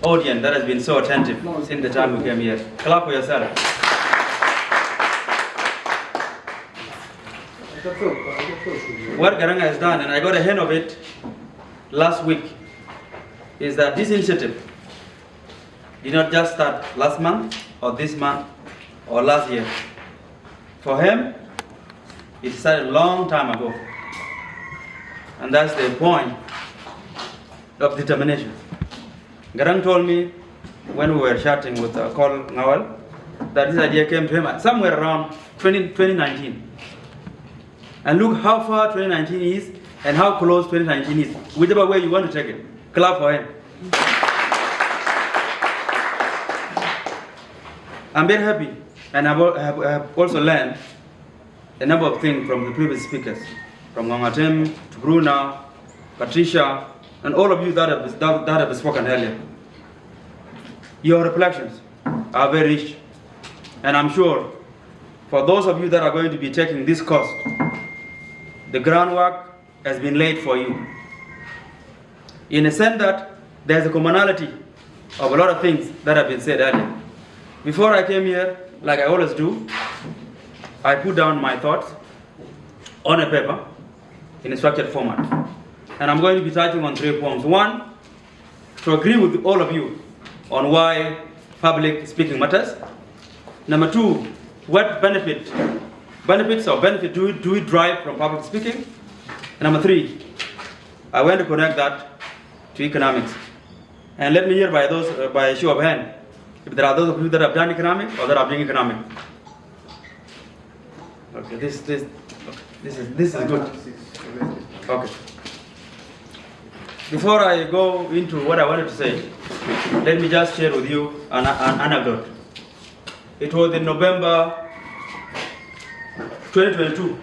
audience that has been so attentive since the time we came here. Clap for yourself. What Garang has done, and I got a hint of it last week, is that this initiative did not just start last month or this month or last year. For him, it started a long time ago. And that's the point of determination. Garang told me when we were chatting with Col Ngawal that this idea came to him somewhere around 2019. And look how far 2019 is and how close 2019 is. Whichever way you want to take it, clap for him. I'm very happy, and I have also learned a number of things from the previous speakers, from Ngangatem to Bruna, Patricia, and all of you that have spoken earlier. Your reflections are very rich, and I'm sure for those of you that are going to be taking this course, the groundwork has been laid for you. In a sense that there's a commonality of a lot of things that have been said earlier. Before I came here, like I always do, I put down my thoughts on a paper in a structured format. And I'm going to be touching on 3 points. One, to agree with all of you on why public speaking matters. Number 2, what benefits do we drive from public speaking? And number 3, I want to connect that to economics. And let me hear by a show of hand, if there are those of you that have done economics or that are doing economics. Okay, this is good. Okay. Before I go into what I wanted to say, let me just share with you an anecdote. It was in November 2022.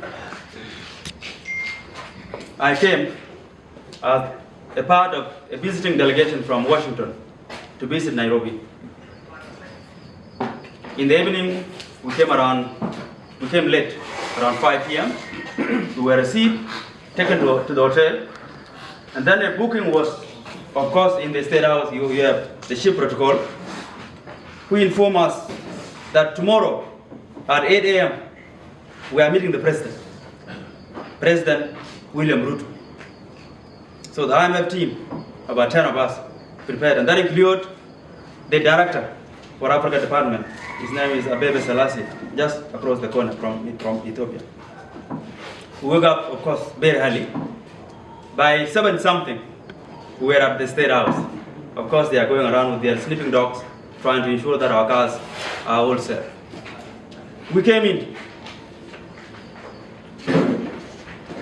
I came as a part of a visiting delegation from Washington to visit Nairobi. In the evening, we came late, around 5 p.m. We were received, taken to the hotel, and then the booking was, of course, in the State House. You have the ship protocol, who inform us that tomorrow at 8 a.m. we are meeting the president, President William Ruto. So the IMF team, about 10 of us, prepared, and that included the director for Africa Department. His name is Abebe Selassie, just across the corner from Ethiopia. We woke up, of course, very early. By 7-something, we were at the State House. Of course, they are going around with their sleeping dogs, trying to ensure that our cars are all safe. We came in,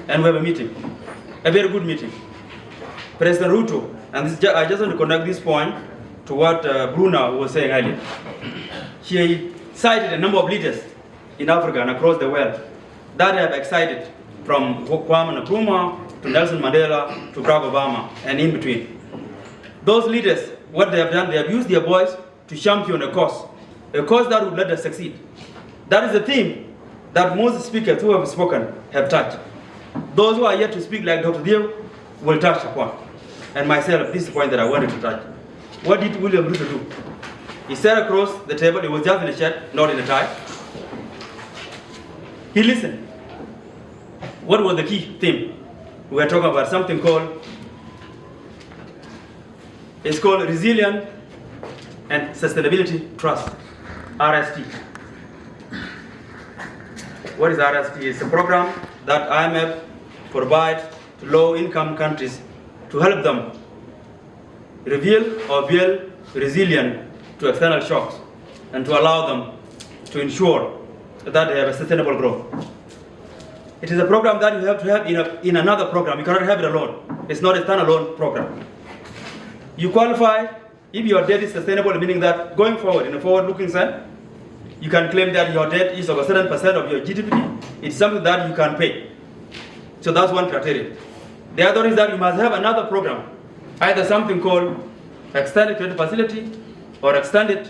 and we have a meeting, a very good meeting. President Ruto, and I just want to connect this point to what Bruna was saying earlier. She cited a number of leaders in Africa and across the world that have excited, from Kwame Nkrumah to Nelson Mandela to Barack Obama and in between. Those leaders, what they have done, they have used their voice to champion a cause that would let us succeed. That is the theme that most speakers who have spoken have touched. Those who are yet to speak, like Dr. Dio, will touch upon. And myself, this is the point that I wanted to touch. What did William Ruto do? He sat across the table. He was just in a shirt, not in a tie. He listened. What was the key theme? We were talking about something called Resilient and Sustainability Trust, RST. What is RST? It's a program that IMF provides to low-income countries to help them reveal or build resilient to external shocks and to allow them to ensure that they have a sustainable growth. It is a program that you have to have in another program. You cannot have it alone. It's not a standalone program. You qualify if your debt is sustainable, meaning that going forward, in a forward-looking sense, you can claim that your debt is of a certain percent of your GDP. It's something that you can pay. So that's one criteria. The other is that you must have another program, either something called Extended Credit Facility or Extended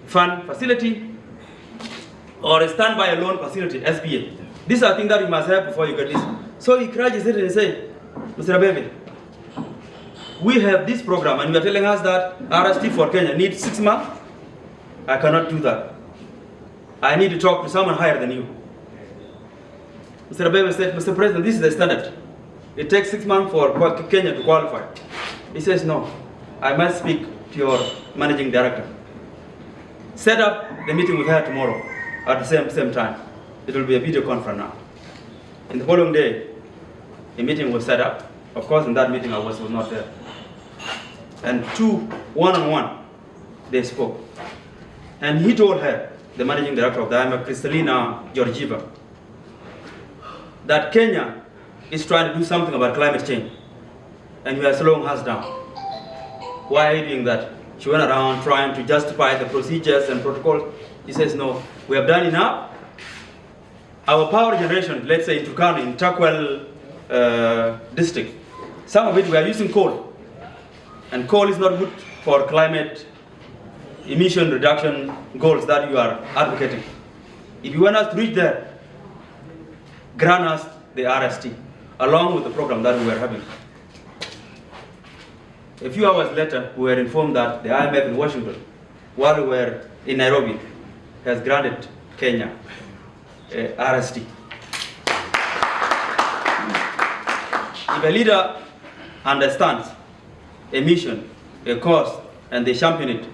Fund Facility or a Standby Loan Facility, SBA. These are things that you must have before you get this. So he crashes it and says, Mr. Abebe, we have this program and you are telling us that RST for Kenya needs 6 months. I cannot do that. I need to talk to someone higher than you. Mr. Abebe said, Mr. President, this is the standard. It takes 6 months for Kenya to qualify. He says, no, I must speak to your managing director. Set up the meeting with her tomorrow at the same time. It will be a video conference now. In the following day, a meeting was set up. Of course, in that meeting, I was not there. And two, one-on-one, they spoke. And he told her, the managing director of the IMF, Kristalina Georgieva, that Kenya is trying to do something about climate change. And you are slowing us down. Why are you doing that? She went around trying to justify the procedures and protocols. He says, no, we have done enough. Our power generation, let's say in Turkana, in Chakwal district, some of it we are using coal. And coal is not good for climate emission reduction goals that you are advocating. If you want us to reach there, grant us the RST, along with the program that we are having. A few hours later, we were informed that the IMF in Washington, while we were in Nairobi, has granted Kenya RST. If a leader understands a mission, a cause, and they champion it,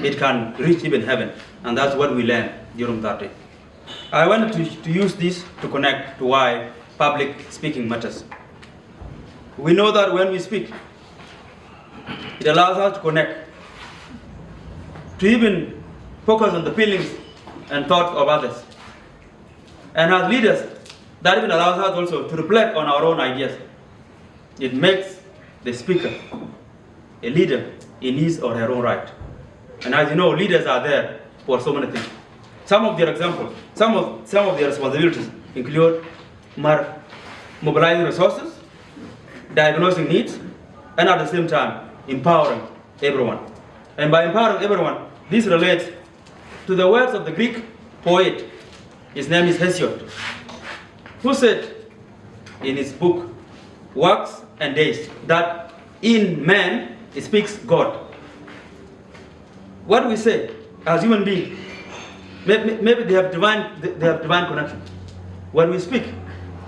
it can reach even heaven. And that's what we learned during that day. I wanted to use this to connect to why public speaking matters. We know that when we speak, it allows us to connect, to even focus on the feelings and thoughts of others. And as leaders, that even allows us also to reflect on our own ideas. It makes the speaker a leader in his or her own right. And as you know, leaders are there for so many things. Some of their examples, some of their responsibilities include mobilizing resources, diagnosing needs, and at the same time, empowering everyone. And by empowering everyone, this relates to the words of the Greek poet. His name is Hesiod, who said in his book, Works and Days, that in man speaks God. What we say as human beings, maybe they have divine connection. When we speak,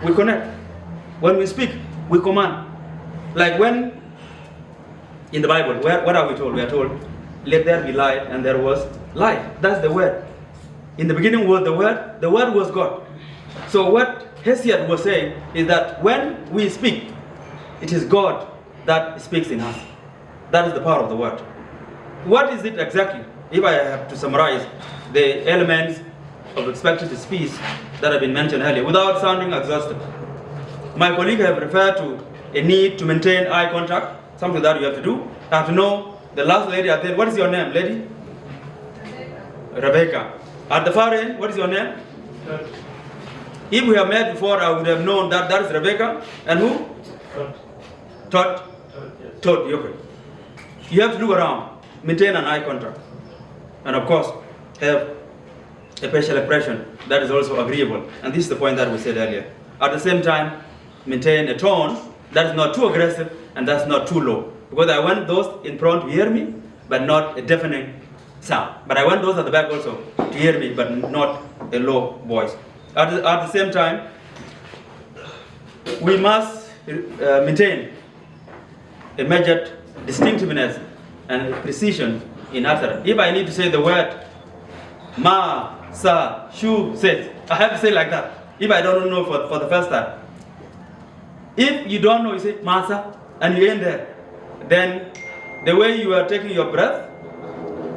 we connect. When we speak, we command. Like when in the Bible, what are we told? We are told, let there be light, and there was light. That's the word. In the beginning was the word was God. So what Hesiod was saying is that when we speak, it is God that speaks in us. That is the power of the word. What is it exactly? If I have to summarize the elements of expected speech that have been mentioned earlier, without sounding exhaustive. My colleague have referred to a need to maintain eye contact, something that you have to do. I have to know the last lady at the end. What is your name, lady? Rebecca. At the far end, what is your name? If we have met before, I would have known that that is Rebecca. And who? Todd. Todd, okay. You have to look around, maintain an eye contact, and of course, have a facial expression that is also agreeable. And this is the point that we said earlier. At the same time, maintain a tone that is not too aggressive and that's not too low. Because I want those in front to hear me, but not a deafening sound. But I want those at the back also to hear me, but not a low voice. At the same time, we must maintain a measured distinctiveness and precision in utterance. If I need to say the word ma, sa, shu, set, I have to say like that. If I don't know for the first time. If you don't know, you say masa, and you end there. Then the way you are taking your breath,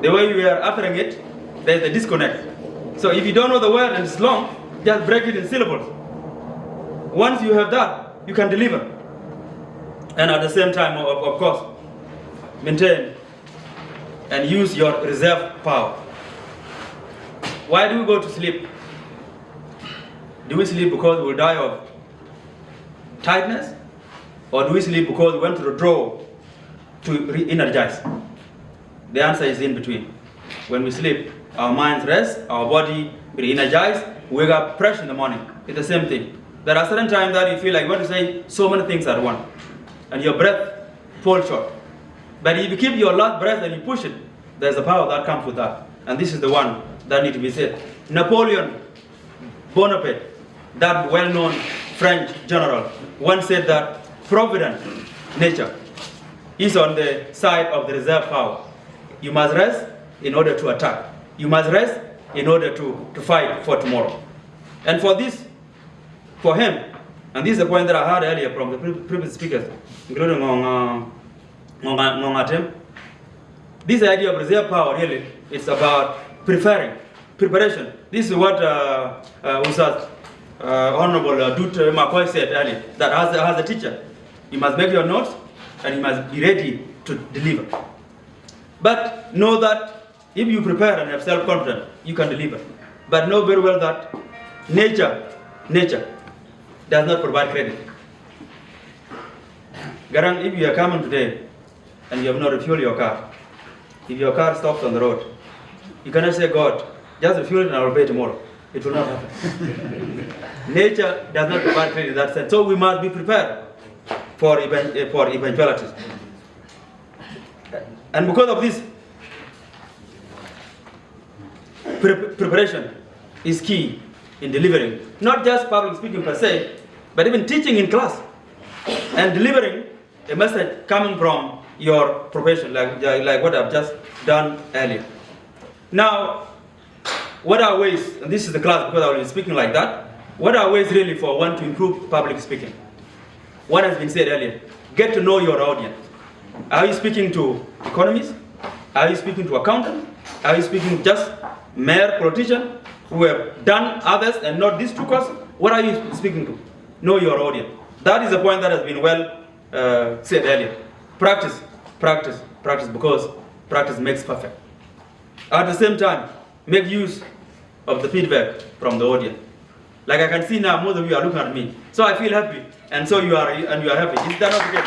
the way you are uttering it, there's a disconnect. So if you don't know the word and it's long, just break it in syllables. Once you have that, you can deliver. And at the same time, of course, maintain and use your reserve power. Why do we go to sleep? Do we sleep because we will die of tiredness? Or do we sleep because we went to the draw to re-energize? The answer is in between. When we sleep, our minds rest, our body re-energize, we wake up fresh in the morning. It's the same thing. There are certain times that you feel like you want to say so many things at once, and your breath falls short. But if you keep your last breath and you push it, there's a power that comes with that. And this is the one that needs to be said. Napoleon Bonaparte, that well-known French general, once said that provident nature is on the side of the reserve power. You must rest in order to attack. You must rest in order to fight for tomorrow. And for this, for him, and this is the point that I heard earlier from the previous speakers, including Atem, this idea of reserve power really is about preparation. This is what Honorable Dut McCoy said earlier, that as a teacher, you must make your notes and you must be ready to deliver. But know that if you prepare and have self-confidence, you can deliver. But know very well that nature does not provide credit. Garang, if you are coming today and you have not refueled your car, if your car stops on the road, you cannot say, God, just refuel it and I will pay tomorrow. It will not happen. Nature does not provide credit in that sense. So we must be prepared for eventualities. And because of this, preparation is key in delivering, not just public speaking per se, but even teaching in class and delivering a message coming from your profession, like what I've just done earlier. Now, what are ways, and this is the class because I will be speaking like that, what are ways really for one to improve public speaking? What has been said earlier, get to know your audience. Are you speaking to economists? Are you speaking to accountants? Are you speaking to just mere politicians who have done others and not these two courses? What are you speaking to? Know your audience. That is a point that has been well said earlier. Practice, because practice makes perfect. At the same time, make use of the feedback from the audience. Like I can see now, most of you are looking at me, so I feel happy, and so you are happy. Is that not okay?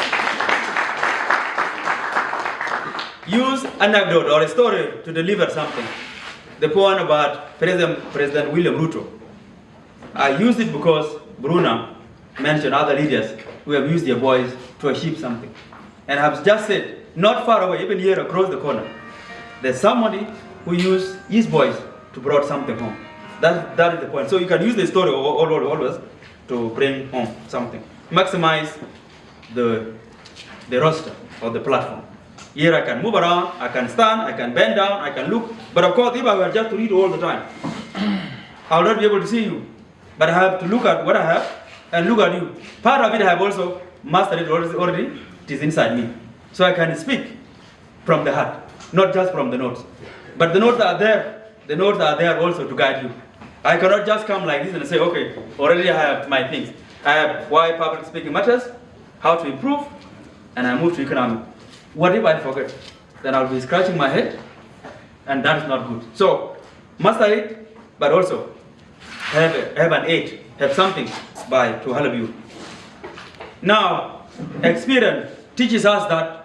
Use anecdote or a story to deliver something. The point about President William Ruto, I used it because Bruna mentioned other leaders who have used their voice to achieve something. And I've just said, not far away, even here across the corner, there's somebody who used his voice to bring something home. That is the point. So you can use the story always to bring home something. Maximize the roster or the platform. Here I can move around, I can stand, I can bend down, I can look. But of course, if I were just to read all the time, I will not be able to see you. But I have to look at what I have and look at you. Part of it I have also mastered it already. It is inside me. So I can speak from the heart, not just from the notes. But the notes are there. The notes are there also to guide you. I cannot just come like this and say, okay, already I have my things. I have why public speaking matters, how to improve, and I move to economic. What if I forget? Then I'll be scratching my head, and that is not good. So, master it, but also have an aid, have something to help you. Now, experience teaches us that